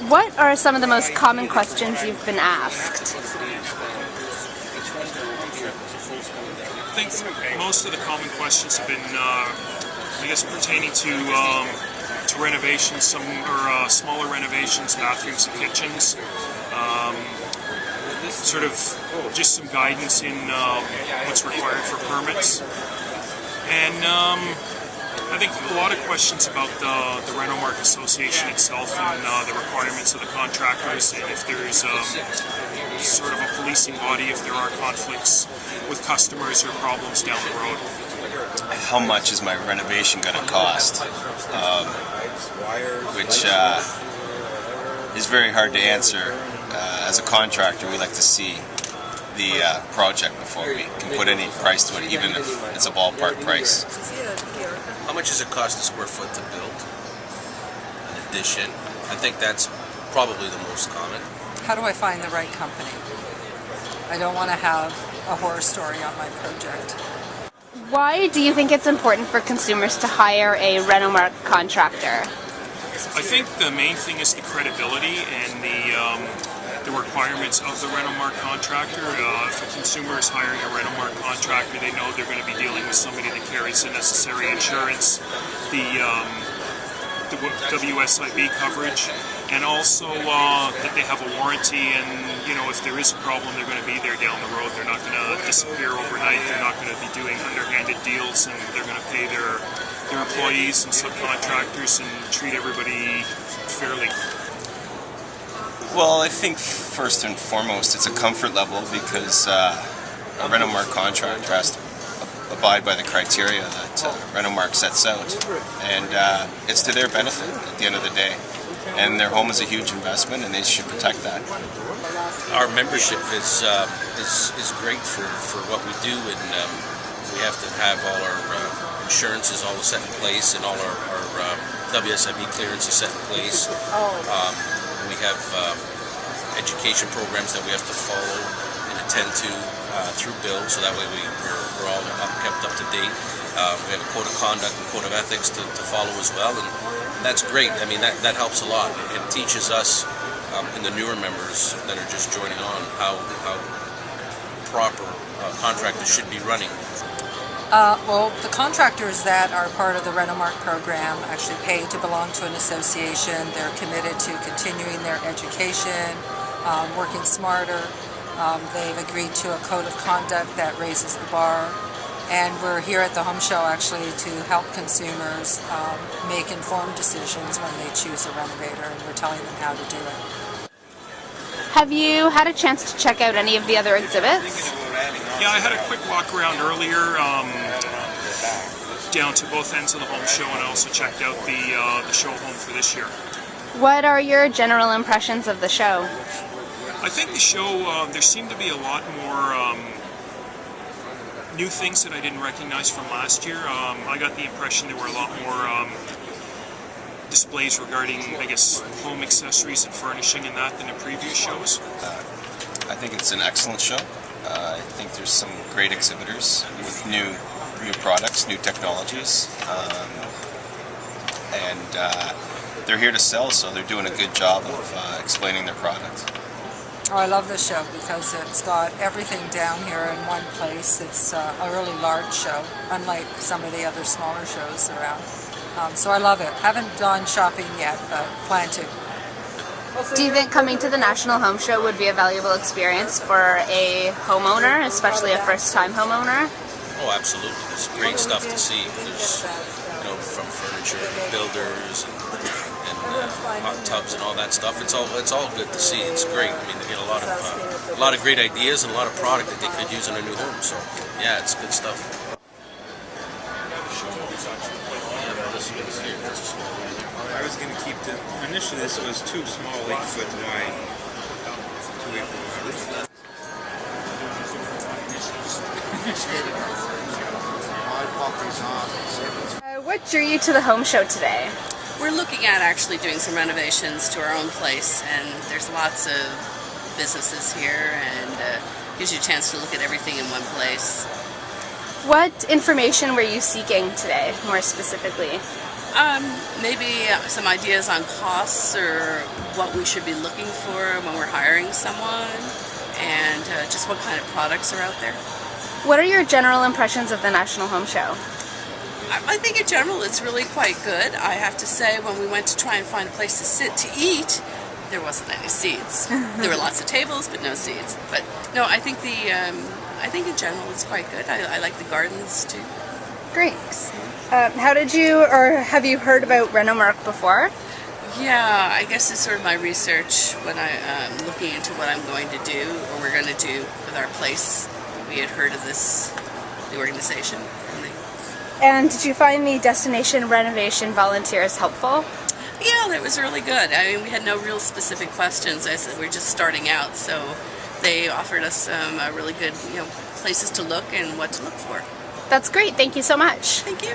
What are some of the most common questions you've been asked? I think most of the common questions have been, I guess, pertaining to renovations, smaller renovations, bathrooms and kitchens. Sort of just some guidance in what's required for permits. And I think a lot of questions about the Renomark Association itself and the requirements of the contractors, and if there's sort of a policing body if there are conflicts with customers or problems down the road. How much is my renovation going to cost? Which is very hard to answer. As a contractor, we like to see the project before we can put any price to it, even if it's a ballpark price. How much does it cost a square foot to build an addition? I think that's probably the most common. How do I find the right company? I don't want to have a horror story on my project. Why do you think it's important for consumers to hire a Renomark contractor? I think the main thing is the credibility and the requirements of the Renomark contractor. If a consumer is hiring a Renomark contractor, they know they're going to be dealing with somebody that carries the necessary insurance, the WSIB coverage, and also that they have a warranty, and if there is a problem, they're going to be there down the road. They're not going to disappear overnight. They're not going to be doing underhanded deals, and they're going to pay their employees and subcontractors and treat everybody fairly. Well, I think first and foremost it's a comfort level, because a Renomark contractor has to abide by the criteria that Renomark sets out, and it's to their benefit at the end of the day. And their home is a huge investment, and they should protect that. Our membership is great for what we do, and we have to have all our insurances all set in place, and all our WSIB clearance is set in place. We have education programs that we have to follow and attend to through Bill, so that way we're all kept up to date. We have a code of conduct and code of ethics to follow as well, and that's great. I mean, that helps a lot. It teaches us and the newer members that are just joining on how proper contractors should be running. Well, the contractors that are part of the Renomark program actually pay to belong to an association. They're committed to continuing their education, working smarter. They've agreed to a code of conduct that raises the bar. And we're here at the home show actually to help consumers make informed decisions when they choose a renovator, and we're telling them how to do it. Have you had a chance to check out any of the other exhibits? Yeah, I had a quick walk around earlier down to both ends of the home show, and I also checked out the show home for this year. What are your general impressions of the show? I think the show, there seemed to be a lot more new things that I didn't recognize from last year. I got the impression there were a lot more displays regarding, I guess, home accessories and furnishing and that than in previous shows. I think it's an excellent show. I think there's some great exhibitors with new products, new technologies, and they're here to sell, so they're doing a good job of explaining their product. Oh, I love this show because it's got everything down here in one place. It's a really large show, unlike some of the other smaller shows around. So I love it. Haven't gone shopping yet, but plan to. Do you think coming to the National Home Show would be a valuable experience for a homeowner, especially a first-time homeowner? Oh, absolutely. There's great stuff to see. There's, from furniture to builders and hot tubs and all that stuff. It's all good to see. It's great. I mean, they get a lot of great ideas and a lot of product that they could use in a new home. So, yeah, it's good stuff. I was going to keep the. Initially, this was too small, 8 foot wide. What drew you to the home show today? We're looking at actually doing some renovations to our own place, and there's lots of businesses here, and gives you a chance to look at everything in one place. What information were you seeking today, more specifically? Maybe some ideas on costs or what we should be looking for when we're hiring someone, and just what kind of products are out there. What are your general impressions of the National Home Show? I think in general it's really quite good. I have to say, when we went to try and find a place to sit to eat, there wasn't any seats. There were lots of tables, but no seats. But no, I think I think in general it's quite good. I like the gardens too. Great. How did you, or have you heard about Renomark before? Yeah, I guess it's sort of my research when I'm looking into what I'm going to do or we're going to do with our place. We had heard of the organization. And did you find the destination renovation volunteers helpful? Yeah, that was really good. I mean, we had no real specific questions. I said we're just starting out, so they offered us some really good, places to look and what to look for. That's great. Thank you so much. Thank you.